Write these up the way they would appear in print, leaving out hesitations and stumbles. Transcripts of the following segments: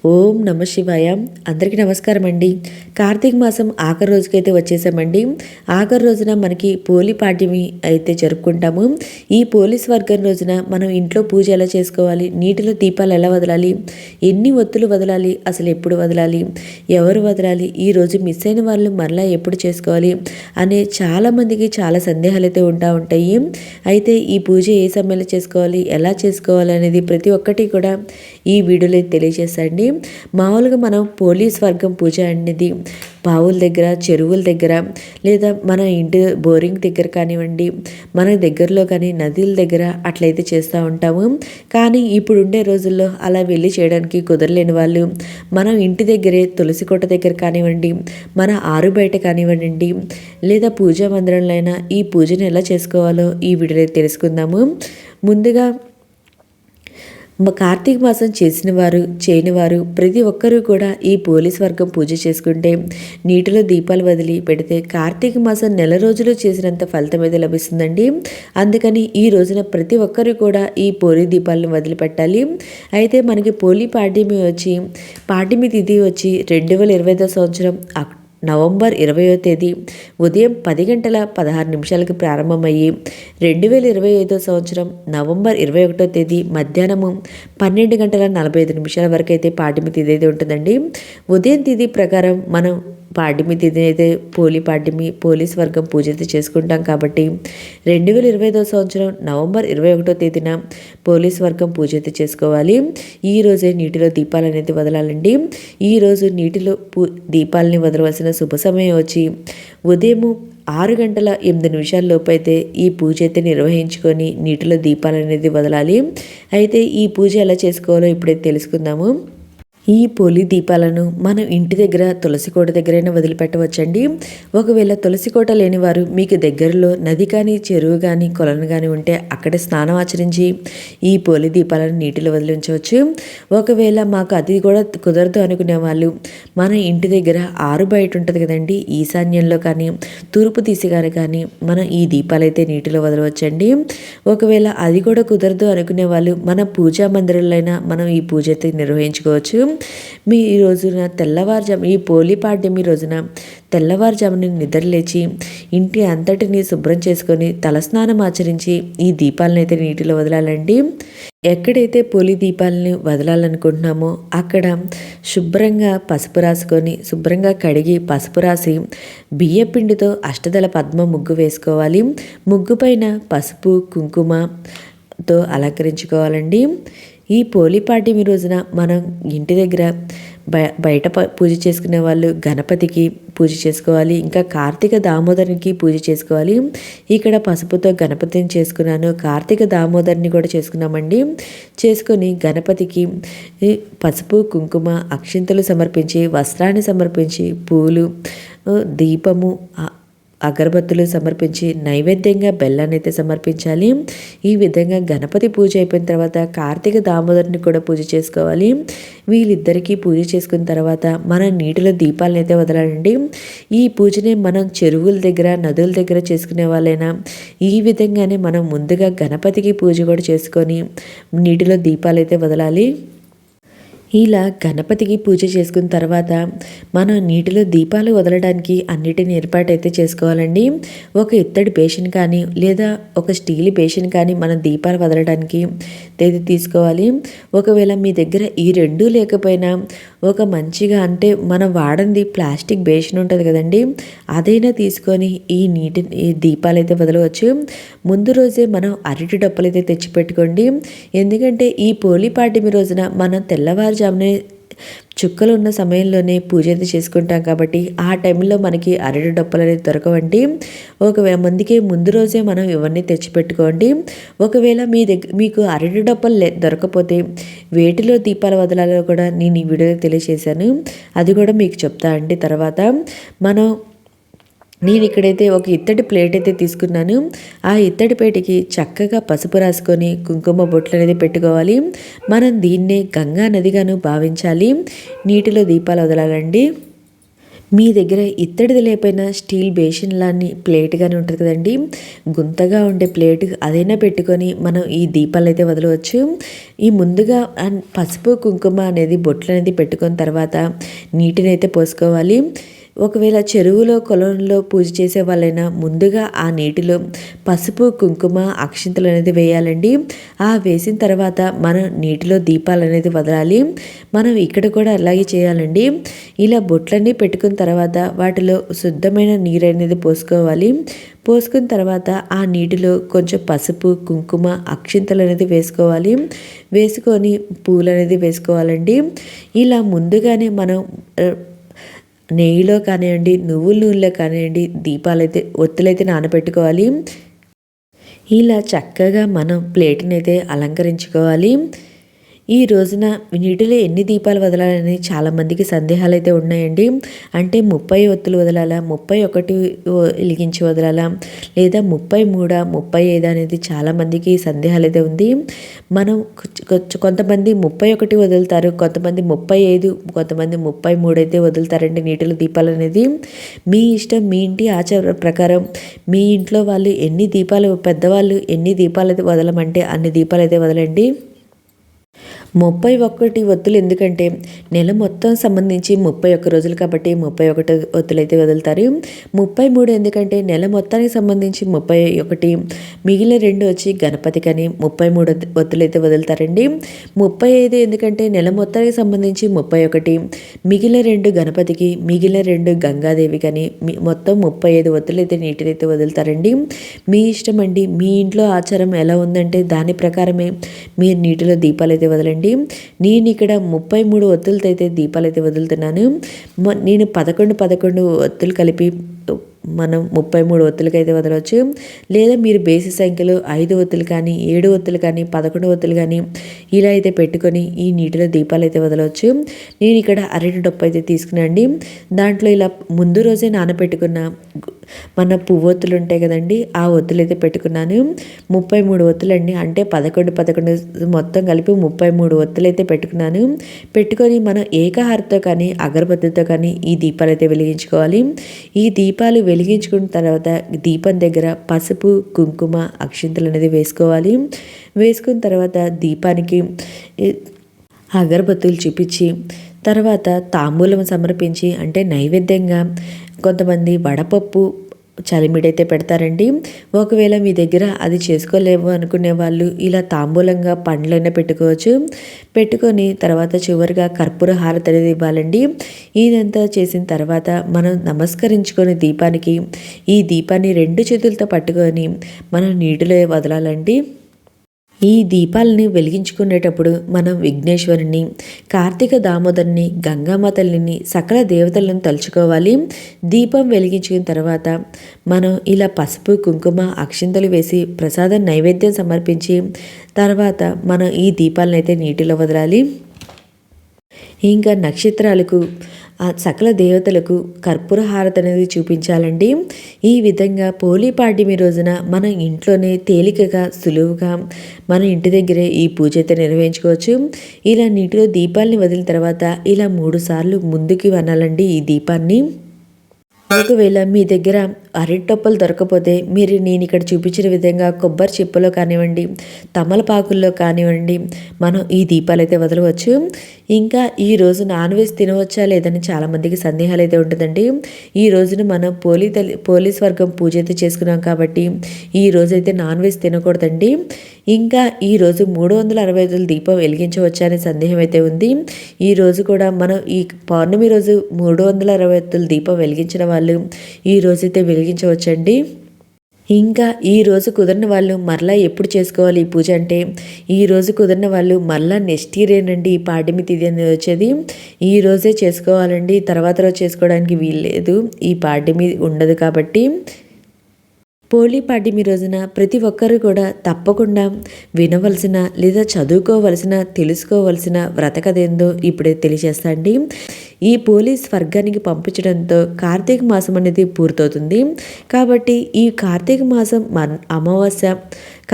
ఓం నమ శివాయ. అందరికీ నమస్కారం అండి. కార్తీక మాసం ఆఖరి రోజుకైతే వచ్చేసామండి. ఆఖరి రోజున మనకి పోలి పాడ్యమి అయితే జరుపుకుంటాము. ఈ పోలీస్ వర్గం రోజున మనం ఇంట్లో పూజ ఎలా చేసుకోవాలి, నీటిలో దీపాలు ఎలా వదలాలి, ఎన్ని ఒత్తులు వదలాలి, అసలు ఎప్పుడు వదలాలి, ఎవరు వదలాలి, ఈ రోజు మిస్ అయిన వాళ్ళు మరలా ఎప్పుడు చేసుకోవాలి అనే చాలామందికి చాలా సందేహాలు అయితే ఉంటాయి. అయితే ఈ పూజ ఏ సమయంలో చేసుకోవాలి, ఎలా చేసుకోవాలి అనేది ప్రతి ఒక్కటి కూడా ఈ వీడియోలో తెలియజేసండి. మామూలుగా మనం పోలీస్ వర్గం పూజ అనేది బావుల దగ్గర, చెరువుల దగ్గర, లేదా మన ఇంటి బోరింగ్ దగ్గర కానివ్వండి, మన దగ్గరలో కానీ నదుల దగ్గర అట్లయితే చేస్తూ ఉంటాము. కానీ ఇప్పుడు ఉండే రోజుల్లో అలా వెళ్ళి చేయడానికి కుదరలేని వాళ్ళు మనం ఇంటి దగ్గరే తులసి కోట దగ్గర కానివ్వండి, మన ఆరు బయట కానివ్వండి, లేదా పూజా మందిరంలో అయినా ఈ పూజను ఎలా చేసుకోవాలో ఈ వీడియోలో తెలుసుకుందాము. ముందుగా కార్తీక మాసం చేసిన వారు చేయని వారు ప్రతి ఒక్కరూ కూడా ఈ పోలీస్ వర్గం పూజ చేసుకుంటే, నీటిలో దీపాలు వదిలి పెడితే కార్తీక మాసం నెల రోజులు చేసినంత ఫలితం అయితే లభిస్తుందండి. అందుకని ఈ రోజున ప్రతి ఒక్కరూ కూడా ఈ పోలి దీపాలను వదిలిపెట్టాలి. అయితే మనకి పోలి పాడ్యమి తిథి వచ్చి 2025 సంవత్సరం నవంబర్ 20వ తేదీ ఉదయం 10 గంటల 16 నిమిషాలకు ప్రారంభమయ్యి 2025 సంవత్సరం నవంబర్ 21వ తేదీ మధ్యాహ్నము 12 గంటల 45 నిమిషాల వరకు అయితే పాడ్యమి తిథి అయితే ఉంటుందండి. ఉదయం తిథి ప్రకారం మనం పాడ్యమి తిథిని అయితే పోలీస్ వర్గం పూజ అయితే చేసుకుంటాం. కాబట్టి 2025 సంవత్సరం నవంబర్ 21వ తేదీన పోలీస్ వర్గం పూజ అయితే చేసుకోవాలి. ఈరోజే నీటిలో దీపాలు అనేది వదలాలండి. ఈరోజు నీటిలో దీపాలని వదలవలసిన శుభ సమయం వచ్చి ఉదయం 6 గంటల 8 నిమిషాల లోపు అయితే ఈ పూజ అయితే నిర్వహించుకొని నీటిలో దీపాలు అనేది వదలాలి. అయితే ఈ పూజ ఎలా చేసుకోవాలో ఇప్పుడైతే తెలుసుకుందాము. ఈ పోలి దీపాలను మనం ఇంటి దగ్గర తులసి కోట దగ్గరైనా వదిలిపెట్టవచ్చండి. ఒకవేళ తులసి కోట లేని వారు మీకు దగ్గరలో నది కానీ, చెరువు కానీ, కొలను కానీ ఉంటే అక్కడే స్నానం ఆచరించి ఈ పోలి దీపాలను నీటిలో వదిలి ఉంచవచ్చు. ఒకవేళ మాకు అది కూడా కుదరదు అనుకునే వాళ్ళు మన ఇంటి దగ్గర ఆరు బయట ఉంటుంది కదండి, ఈశాన్యంలో కానీ, తూర్పు దిశగానే కానీ మనం ఈ దీపాలైతే నీటిలో వదలవచ్చండి. ఒకవేళ అది కూడా కుదరదు అనుకునే వాళ్ళు మన పూజా మందిరంలో మనం ఈ పూజ అయితే నిర్వహించుకోవచ్చు. ఈ రోజున ఈ పోలి పాడ్యమి రోజున తెల్లవారుజామున నిద్రలేచి ఇంటి అంతటిని శుభ్రం చేసుకొని తలస్నానం ఆచరించి ఈ దీపాలను అయితే నీటిలో వదలాలండి. ఎక్కడైతే పోలి దీపాలని వదలాలనుకుంటున్నామో అక్కడ శుభ్రంగా పసుపు రాసుకొని, శుభ్రంగా కడిగి పసుపు రాసి బియ్యపిండితో అష్టదళ పద్మ ముగ్గు వేసుకోవాలి. ముగ్గు పైన పసుపు కుంకుమతో అలంకరించుకోవాలండి. ఈ పోలి పాడ్యమి రోజున మనం ఇంటి దగ్గర బయట పూజ చేసుకునే వాళ్ళు గణపతికి పూజ చేసుకోవాలి. ఇంకా కార్తీక దామోదరునికి పూజ చేసుకోవాలి. ఇక్కడ పసుపుతో గణపతిని చేసుకున్నాను, కార్తీక దామోదరుని కూడా చేసుకున్నామండి. చేసుకొని గణపతికి పసుపు కుంకుమ అక్షింతలు సమర్పించి, వస్త్రాన్ని సమర్పించి, పూలు, దీపము, అగరబత్తులు సమర్పించి నైవేద్యంగా బెల్లాన్ని అయితే సమర్పించాలి. ఈ విధంగా గణపతి పూజ అయిపోయిన తర్వాత కార్తీక దామోదరుని కూడా పూజ చేసుకోవాలి. వీళ్ళిద్దరికీ పూజ చేసుకున్న తర్వాత మనం నీటిలో దీపాలను అయితే వదలాలండి. ఈ పూజని మనం చెరువుల దగ్గర, నదుల దగ్గర చేసుకునే వాళ్ళైనా ఈ విధంగానే మనం ముందుగా గణపతికి పూజ కూడా చేసుకొని నీటిలో దీపాలు అయితే వదలాలి. ఇలా గణపతికి పూజ చేసుకున్న తర్వాత మనం నీటిలో దీపాలు వదలడానికి అన్నిటిని ఏర్పాటైతే చేసుకోవాలండి. ఒక ఇత్తడి బేషన్ కానీ లేదా ఒక స్టీల్ బేషన్ కానీ మనం దీపాలు వదలడానికి తీసుకోవాలి. ఒకవేళ మీ దగ్గర ఈ రెండూ లేకపోయినా ఒక మంచిగా అంటే మనం వాడంది ప్లాస్టిక్ బేషన్ ఉంటుంది కదండి, అదైనా తీసుకొని ఈ దీపాలు అయితే వదలవచ్చు. ముందు రోజే మనం అరటి డప్పులు అయితే తెచ్చిపెట్టుకోండి. ఎందుకంటే ఈ పోలి పాడ్యమి రోజున మనం తెల్లవారుజామునే చుక్కలు ఉన్న సమయంలోనే పూజ అయితే చేసుకుంటాం. కాబట్టి ఆ టైంలో మనకి అరటి డప్పులు అనేది దొరకవండి. మందికి ముందు రోజే మనం ఇవన్నీ తెచ్చిపెట్టుకోండి. ఒకవేళ మీకు అరటి డప్పులు దొరకపోతే వేటిలో దీపాలు వదలాలో కూడా నేను ఈ వీడియోలో తెలియజేశాను. అది కూడా మీకు చెప్తా అండి తర్వాత. నేను ఇక్కడైతే ఒక ఇత్తడి ప్లేట్ అయితే తీసుకున్నాను. ఆ ఇత్తడి ప్లేట్కి చక్కగా పసుపు రాసుకొని కుంకుమ బొట్లు అనేది పెట్టుకోవాలి. మనం దీన్నే గంగా నదిగాను భావించాలి. నీటిలో దీపాలు వదలాలండి. మీ దగ్గర ఇత్తడిది లేకపోయినా స్టీల్ బేసిన్ లాని ప్లేట్ గాని ఉంటుంది కదండి, గుంతగా ఉండే ప్లేట్ అదైనా పెట్టుకొని మనం ఈ దీపాలు అయితే వదలవచ్చు. ఈ ముందుగా పసుపు కుంకుమ అనేది బొట్లు అనేది పెట్టుకున్న తర్వాత నీటిని అయితే పోసుకోవాలి. ఒకవేళ చెరువులో కొలంలో పూజ చేసే వాళ్ళైనా ముందుగా ఆ నీటిలో పసుపు కుంకుమ అక్షింతలు అనేది వేయాలండి. ఆ వేసిన తర్వాత మనం నీటిలో దీపాలు అనేది వదలాలి. మనం ఇక్కడ కూడా అలాగే చేయాలండి. ఇలా బొట్లన్నీ పెట్టుకున్న తర్వాత వాటిలో శుద్ధమైన నీరు అనేది పోసుకోవాలి. పోసుకున్న తర్వాత ఆ నీటిలో కొంచెం పసుపు కుంకుమ అక్షింతలు అనేది వేసుకోవాలి. వేసుకొని పూలు అనేది వేసుకోవాలండి. ఇలా ముందుగానే మనం నెయ్యిలో కానివ్వండి, నువ్వుల నూనెలో కానివ్వండి ఒత్తులైతే నానబెట్టుకోవాలి. ఇలా చక్కగా మనం ప్లేట్ని అయితే అలంకరించుకోవాలి. ఈ రోజున నీటిలో ఎన్ని దీపాలు వదలాలని చాలామందికి సందేహాలు అయితే ఉన్నాయండి. అంటే 30 ఒత్తులు వదలాలా, 31 వెలిగించి వదలాలా, లేదా 33, 35 అనేది చాలామందికి సందేహాలు అయితే ఉంది. మనం కొంతమంది 31 వదులుతారు, కొంతమంది 35, కొంతమంది 33 అయితే వదులుతారండి నీటిలో దీపాలు అనేది. మీ ఇష్టం, మీ ఇంటి ఆచార ప్రకారం మీ ఇంట్లో వాళ్ళు ఎన్ని దీపాలు, పెద్దవాళ్ళు ఎన్ని దీపాలు అయితే వదలమంటే అన్ని దీపాలు అయితే వదలండి. 31 ఒత్తులు ఎందుకంటే నెల మొత్తం సంబంధించి 31 రోజులు కాబట్టి 31 ఒత్తులు అయితే వదులుతారు. 33 ఎందుకంటే నెల మొత్తానికి సంబంధించి 31, మిగిలిన 2 వచ్చి గణపతికని 33 ఒత్తులు అయితే వదులుతారండి. 35 ఎందుకంటే నెల మొత్తానికి సంబంధించి 31, మిగిలిన 2 గణపతికి, మిగిలిన 2 గంగాదేవికని మొత్తం 35 ఒత్తులు అయితే నీటినైతే వదులుతారండి. మీ ఇష్టం అండి. మీ ఇంట్లో ఆచారం ఎలా ఉందంటే దాని ప్రకారమే మీరు నీటిలో దీపాలు అయితే వదలండి. నేను ఇక్కడ 33 ఒత్తులతో అయితే దీపాలు అయితే వదులుతున్నాను. నేను 11 ఒత్తులు కలిపి మనం 33 ఒత్తులకైతే వదలవచ్చు. లేదా మీరు బేసి సంఖ్యలో 5 ఒత్తులు కానీ, 7 ఒత్తులు కానీ, 11 ఒత్తులు కానీ ఇలా అయితే పెట్టుకొని ఈ నీటిలో దీపాలు అయితే వదలవచ్చు. నేను ఇక్కడ అరటి డొప్పు అయితే తీసుకున్నాండి. దాంట్లో ఇలా ముందు రోజే నానబెట్టుకున్న మన పువ్వొత్తులు ఉంటాయి కదండి, ఆ ఒత్తులు అయితే పెట్టుకున్నాను. 33 ఒత్తులు అండి. అంటే 11 మొత్తం కలిపి 33 ఒత్తులు అయితే పెట్టుకున్నాను. పెట్టుకొని మనం ఏకహారతో కానీ అగరబత్తితో కానీ ఈ దీపాలు అయితే వెలిగించుకోవాలి. ఈ దీపాలు వెలిగించుకున్న తర్వాత దీపం దగ్గర పసుపు కుంకుమ అక్షింతలు అనేది వేసుకోవాలి. వేసుకున్న తర్వాత దీపానికి అగరబత్తులు చూపించి తర్వాత తాంబూలం సమర్పించి, అంటే నైవేద్యంగా కొంతమంది వడపప్పు చలిమిడైతే పెడతారండి. ఒకవేళ మీ దగ్గర అది చేసుకోలేము అనుకునే వాళ్ళు ఇలా తాంబూలంగా పండ్లైనా పెట్టుకోవచ్చు. పెట్టుకొని తర్వాత చివరిగా కర్పూర హారతి అనేది ఇవ్వాలండి. ఇదంతా చేసిన తర్వాత మనం నమస్కరించుకొని దీపానికి ఈ దీపాన్ని 2 చేతులతో పట్టుకొని మనం నీటిలో వదలాలండి. ఈ దీపాలని వెలిగించుకునేటప్పుడు మనం విఘ్నేశ్వరుని, కార్తీక దామోదరుని, గంగామ్మ తల్లిని, సకల దేవతలను తలుచుకోవాలి. దీపం వెలిగించుకున్న తర్వాత మనం ఇలా పసుపు కుంకుమ అక్షింతలు వేసి ప్రసాదం నైవేద్యం సమర్పించి తర్వాత మనం ఈ దీపాలను అయితే నీటిలో వదలాలి. ఇంకా నక్షత్రాలకు, సకల దేవతలకు కర్పూర హారతి అనేది చూపించాలండి. ఈ విధంగా పోలీ పాడ్యమి రోజున మన ఇంట్లోనే తేలికగా సులువుగా మన ఇంటి దగ్గరే ఈ పూజ అయితే నిర్వహించుకోవచ్చు. ఇలా నీటిలో దీపాలని వదిలిన తర్వాత ఇలా 3 సార్లు ముందుకి వనాలండి ఈ దీపాన్ని. ఒకవేళ మీ దగ్గర అరటిటొప్పలు దొరకపోతే మీరు నేను ఇక్కడ చూపించిన విధంగా కొబ్బరి చిప్పలో కానివ్వండి, తమలపాకుల్లో కానివ్వండి మనం ఈ దీపాలు అయితే వదలవచ్చు. ఇంకా ఈ రోజు నాన్ వెజ్ తినవచ్చా లేదని చాలామందికి సందేహాలు అయితే ఉంటుందండి. ఈ రోజున మనం పోలీస్ వర్గం పూజ అయితే చేసుకున్నాం కాబట్టి ఈ రోజైతే నాన్ వెజ్ తినకూడదండి. ఇంకా ఈరోజు 365 దీపం వెలిగించవచ్చా అనే సందేహం అయితే ఉంది. ఈ రోజు కూడా మనం ఈ పౌర్ణమి రోజు 365 దీపం వెలిగించిన వాళ్ళు ఈ రోజైతే వెలిగించవచ్చండి. ఇంకా ఈ రోజు కుదిరిన వాళ్ళు మరలా ఎప్పుడు చేసుకోవాలి ఈ పూజ అంటే, ఈ రోజు కుదిరిన వాళ్ళు మరలా నెక్స్ట్ ఇయర్ ఏనండి ఈ పాడ్యమి తిథి అనేది వచ్చేది. ఈ రోజే చేసుకోవాలండి, తర్వాత రోజు చేసుకోవడానికి వీల్లేదు, ఈ పాడ్యమి ఉండదు కాబట్టి. పోలీ పాడ్యమి రోజున ప్రతి ఒక్కరు కూడా తప్పకుండా వినవలసిన లేదా చదువుకోవలసిన, తెలుసుకోవలసిన వ్రతకథేందో ఇప్పుడే తెలియజేస్తా అండి. ఈ పోలీస్ వర్గానికి పంపించడంతో కార్తీక మాసం అనేది పూర్తవుతుంది. కాబట్టి ఈ కార్తీక మాసం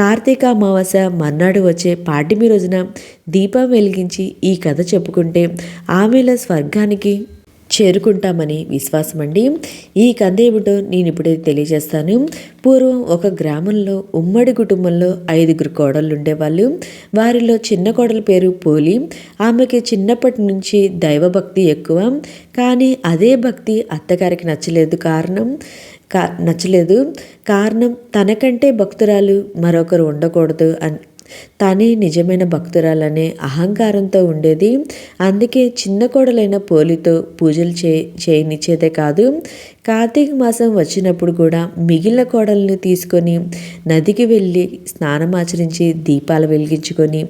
కార్తీక అమావాస్య మర్నాడు వచ్చే పాడ్యమి రోజున దీపం వెలిగించి ఈ కథ చెప్పుకుంటే ఆమెల స్వర్గానికి చేరుకుంటామని విశ్వాసం అండి. ఈ కథ ఏమిటో నేను ఇప్పుడే తెలియజేస్తాను. పూర్వం ఒక గ్రామంలో ఉమ్మడి కుటుంబంలో 5 కోడళ్ళు ఉండేవాళ్ళు. వారిలో చిన్న కోడల పేరు పోలి. ఆమెకి చిన్నప్పటి నుంచి దైవభక్తి ఎక్కువ. కానీ అదే భక్తి అత్తగారికి నచ్చలేదు. కారణం తనకంటే భక్తురాలు మరొకరు ఉండకూడదు అని, తనే నిజమైన భక్తురాలనే అహంకారంతో ఉండేది. అందుకే చిన్న కోడలైన పోలితో పూజలు చేయనిచ్చేదే కాదు, కార్తీక మాసం వచ్చినప్పుడు కూడా మిగిలిన కోడలను తీసుకొని నదికి వెళ్ళి స్నానమాచరించి దీపాలు వెలిగించుకొని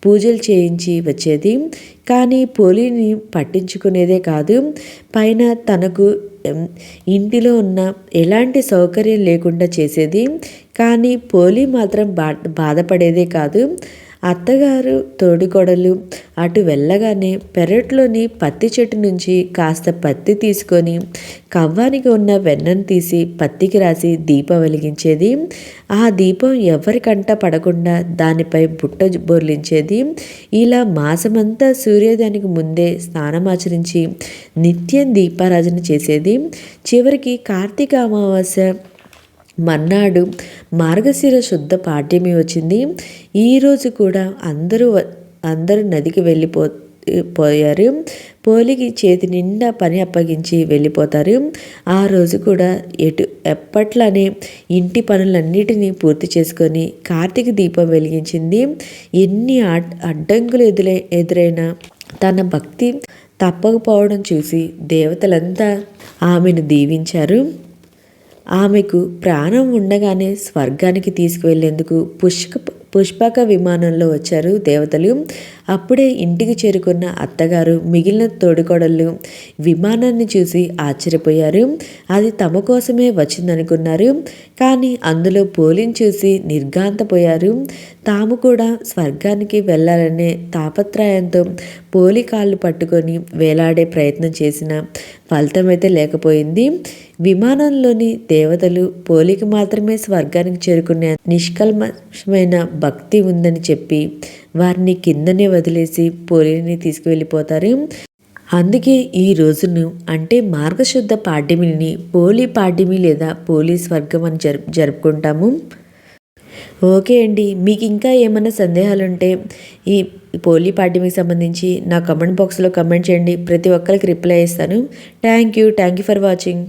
పూజలు చేయించి వచ్చేది. కానీ పోలిని పట్టించుకునేదే కాదు, పైన తనకు ఇంటిలో ఉన్న ఎలాంటి సౌకర్యం లేకుండా చేసేది. కానీ పోలి మాత్రం బాధపడేదే కాదు. అత్తగారు తోడికోడలు అటు వెళ్ళగానే పెరట్లోని పత్తి చెట్టు నుంచి కాస్త పత్తి తీసుకొని కవ్వానికి ఉన్న వెన్నను తీసి పత్తికి రాసి దీపం వెలిగించేది. ఆ దీపం ఎవరికంట పడకుండా దానిపై బుట్ట బొర్లించేది. ఇలా మాసమంతా సూర్యోదయానికి ముందే స్నానమాచరించి నిత్యం దీపారాధన చేసేది. చివరికి కార్తీక అమావాస్య మర్నాడు మార్గశిర శుద్ధ పాడ్యమి వచ్చింది. ఈరోజు కూడా అందరూ నదికి పోయారు. పోలికి చేతి నిండా పని అప్పగించి వెళ్ళిపోతారు. ఆ రోజు కూడా ఎప్పట్లానే ఇంటి పనులన్నిటినీ పూర్తి చేసుకొని కార్తీక దీపం వెలిగించింది. ఎన్ని అడ్డంకులు ఎదురైనా తన భక్తి తప్పకపోవడం చూసి దేవతలంతా ఆమెను దీవించారు. ఆమెకు ప్రాణం ఉండగానే స్వర్గానికి తీసుకువెళ్లేందుకు పుష్పక విమానంలో వచ్చారు దేవతలు. అప్పుడే ఇంటికి చేరుకున్న అత్తగారు మిగిలిన తోడికోడళ్ళు విమానాన్ని చూసి ఆశ్చర్యపోయారు. అది తమ కోసమే వచ్చిందనుకున్నారు. కానీ అందులో పోలిని చూసి నిర్ఘాంతపోయారు. తాము కూడా స్వర్గానికి వెళ్ళాలనే తాపత్రయంతో పోలి కాళ్ళు పట్టుకొని వేలాడే ప్రయత్నం చేసిన ఫలితమైతే లేకపోయింది. విమానంలోని దేవతలు పోలికి మాత్రమే స్వర్గానికి చేరుకునే నిష్కల్మషమైన భక్తి ఉందని చెప్పి వారిని కిందనే వదిలేసి పోలిని తీసుకువెళ్ళిపోతారు. అందుకే ఈ రోజును అంటే మార్గశుద్ధ పాడ్యమిని పోలి పాడ్యమి లేదా పోలి స్వర్గం అని జరుపుకుంటాము. ఓకే అండి, మీకు ఇంకా ఏమైనా సందేహాలుంటే ఈ పోలి పాడ్యమికి సంబంధించి నా కమెంట్ బాక్స్లో కమెంట్ చేయండి. ప్రతి ఒక్కరికి రిప్లై ఇస్తాను. Thank you for watching.